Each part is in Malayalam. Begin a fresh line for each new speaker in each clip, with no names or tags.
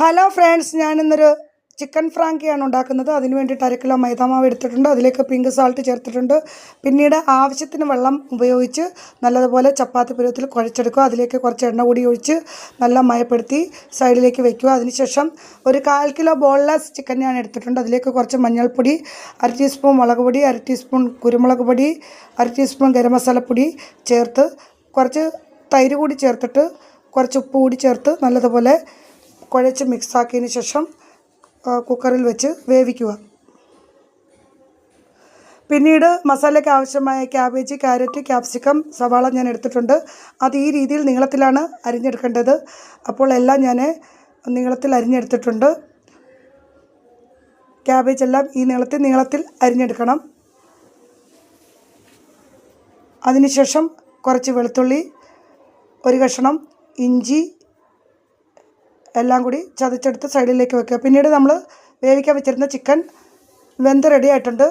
ഹലോ ഫ്രണ്ട്സ്, ഞാനിന്നൊരു ചിക്കൻ ഫ്രാങ്കിയാണ് ഉണ്ടാക്കുന്നത്. അതിന് വേണ്ടിയിട്ട് 1 കിലോ മൈദാമാവ് എടുത്തിട്ടുണ്ട്. അതിലേക്ക് പിങ്ക് സാൾട്ട് ചേർത്തിട്ടുണ്ട്. പിന്നീട് ആവശ്യത്തിന് വെള്ളം ഉപയോഗിച്ച് നല്ലതുപോലെ ചപ്പാത്തി പരുവത്തിൽ കുഴച്ചെടുക്കുക. അതിലേക്ക് കുറച്ച് എണ്ണ കൂടി ഒഴിച്ച് നല്ല മയപ്പെടുത്തി സൈഡിലേക്ക് വയ്ക്കുക. അതിനുശേഷം ഒരു 1/4 കിലോ ബോൺലെസ് ചിക്കൻ ഞാൻ എടുത്തിട്ടുണ്ട്. അതിലേക്ക് കുറച്ച് മഞ്ഞൾപ്പൊടി, 1 ടീസ്പൂൺ മുളക് പൊടി, 1 ടീസ്പൂൺ കുരുമുളക് പൊടി, 1 ടീസ്പൂൺ ഗരം മസാലപ്പൊടി ചേർത്ത് കുറച്ച് തൈര് കൂടി ചേർത്തിട്ട് കുറച്ച് ഉപ്പ് കൂടി ചേർത്ത് നല്ലതുപോലെ കുഴച്ച് മിക്സാക്കിയതിന് ശേഷം കുക്കറിൽ വെച്ച് വേവിക്കുക. പിന്നീട് മസാലയ്ക്ക് ആവശ്യമായ ക്യാബേജ്, ക്യാരറ്റ്, ക്യാപ്സിക്കം, സവാള ഞാൻ എടുത്തിട്ടുണ്ട്. അത് ഈ രീതിയിൽ നീളത്തിലാണ് അരിഞ്ഞെടുക്കേണ്ടത്. അപ്പോൾ എല്ലാം ഞാൻ നീളത്തിൽ അരിഞ്ഞെടുത്തിട്ടുണ്ട്. ക്യാബേജ് എല്ലാം ഈ നീളത്തിൽ അരിഞ്ഞെടുക്കണം. അതിനുശേഷം കുറച്ച് വെളുത്തുള്ളി, ഒരു കഷ്ണം ഇഞ്ചി എല്ലാം കൂടി ചതച്ചെടുത്ത് സൈഡിലേക്ക് വെക്കുക. പിന്നീട് നമ്മൾ വേവിക്കാൻ വെച്ചിരുന്ന ചിക്കൻ വെന്ത് റെഡി ആയിട്ടുണ്ട്.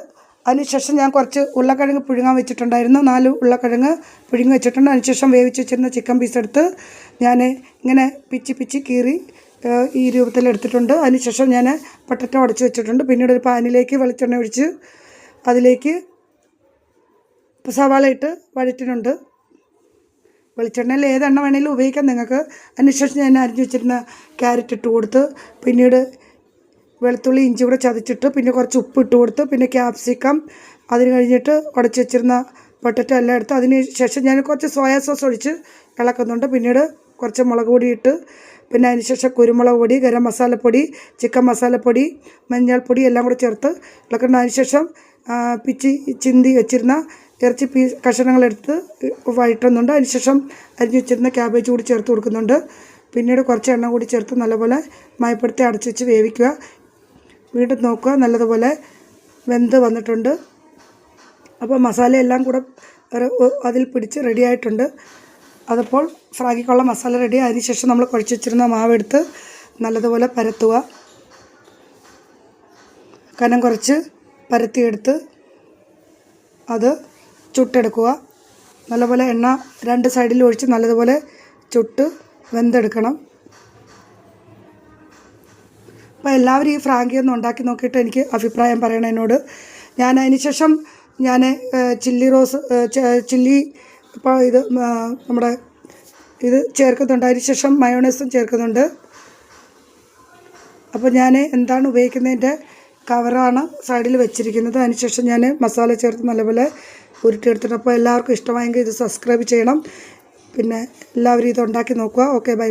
അതിനുശേഷം ഞാൻ കുറച്ച് ഉരുളക്കിഴങ്ങ് പുഴുങ്ങാൻ വെച്ചിട്ടുണ്ടായിരുന്നു. 4 ഉരുളക്കിഴങ്ങ് പുഴുങ്ങി വെച്ചിട്ടുണ്ട്. അതിനുശേഷം വേവിച്ച് വെച്ചിരുന്ന ചിക്കൻ പീസ് എടുത്ത് ഞാൻ ഇങ്ങനെ പിച്ചി കീറി ഈ രൂപത്തിൽ എടുത്തിട്ടുണ്ട്. അതിനുശേഷം ഞാൻ പൊട്ടറ്റോ ഉടച്ച് വെച്ചിട്ടുണ്ട്. പിന്നീട് ഒരു പാനിലേക്ക് വെളിച്ചെണ്ണ ഒഴിച്ച് അതിലേക്ക് സവാള ഇട്ട് വഴറ്റുന്നുണ്ട്. വെളിച്ചെണ്ണയിൽ ഏതെണ്ണ വേണമെങ്കിലും ഉപയോഗിക്കാം നിങ്ങൾക്ക്. അതിനുശേഷം ഞാൻ അരിഞ്ഞു വെച്ചിരുന്ന ക്യാരറ്റ് ഇട്ട് കൊടുത്ത് പിന്നീട് വെളുത്തുള്ളി ഇഞ്ചി കൂടെ ചതച്ചിട്ട് പിന്നെ കുറച്ച് ഉപ്പ് ഇട്ട് കൊടുത്ത് പിന്നെ ക്യാപ്സിക്കം, അതിന് കഴിഞ്ഞിട്ട് ഉടച്ച് വെച്ചിരുന്ന പൊട്ടറ്റോ എല്ലാം എടുത്ത് അതിന് ശേഷം ഞാൻ കുറച്ച് സോയാ സോസ് ഒഴിച്ച് ഇളക്കുന്നുണ്ട്. പിന്നീട് കുറച്ച് മുളക് പൊടി ഇട്ട് പിന്നെ അതിന് ശേഷം കുരുമുളക് പൊടി, ഗരം മസാലപ്പൊടി, ചിക്കൻ മസാലപ്പൊടി, മഞ്ഞൾപ്പൊടി എല്ലാം കൂടെ ചേർത്ത് ഇളക്കേണ്ട. അതിന് ശേഷം ചിന്തി വെച്ചിരുന്ന ഇറച്ചി കഷ്ണങ്ങളെടുത്ത് വഴറ്റുന്നുണ്ട്. അതിനുശേഷം അരിഞ്ഞ് വെച്ചിരുന്ന ക്യാബേജ് കൂടി ചേർത്ത് കൊടുക്കുന്നുണ്ട്. പിന്നീട് കുറച്ച് എണ്ണ കൂടി ചേർത്ത് നല്ലപോലെ മയപ്പെടുത്തി അടച്ച് വെച്ച് വേവിക്കുക. വീണ്ടും നോക്കുക, നല്ലതുപോലെ വെന്ത് വന്നിട്ടുണ്ട്. അപ്പോൾ മസാലയെല്ലാം കൂടെ അതിൽ പിടിച്ച് റെഡി ആയിട്ടുണ്ട്. അതപ്പോൾ ഫ്രാങ്കിക്കുള്ള മസാല റെഡി. അതിനുശേഷം നമ്മൾ കുഴച്ച് വെച്ചിരുന്ന മാവെടുത്ത് നല്ലതുപോലെ പരത്തുക. കനം കുറച്ച് പരത്തിയെടുത്ത് അത് ചുട്ടെടുക്കുക. നല്ലപോലെ എണ്ണ 2 സൈഡിൽ ഒഴിച്ച് നല്ലതുപോലെ ചുട്ട് വെന്തെടുക്കണം. അപ്പോൾ എല്ലാവരും ഈ ഫ്രാങ്കി ഒന്ന് ഉണ്ടാക്കി നോക്കിയിട്ട് എനിക്ക് അഭിപ്രായം പറയണം എന്നോട്. ഞാൻ അതിന് ശേഷം ഞാൻ ചില്ലി ഇപ്പോൾ ഇത് നമ്മുടെ ഇത് ചേർക്കുന്നുണ്ട്. അതിന് ശേഷം മയോണൈസും ചേർക്കുന്നുണ്ട്. അപ്പോൾ ഞാൻ എന്താണ് ഉപയോഗിക്കുന്നതിൻ്റെ കവറാണ് സൈഡിൽ വെച്ചിരിക്കുന്നത്. അതിനുശേഷം ഞാൻ മസാല ചേർത്ത് നല്ലപോലെ ഉരുട്ടിയെടുത്തിട്ട്. അപ്പോൾ എല്ലാവർക്കും ഇഷ്ടമായെങ്കിൽ ഇത് സബ്സ്ക്രൈബ് ചെയ്യണം. പിന്നെ എല്ലാവരും ഇത് ഉണ്ടാക്കി നോക്കുക. Okay, by.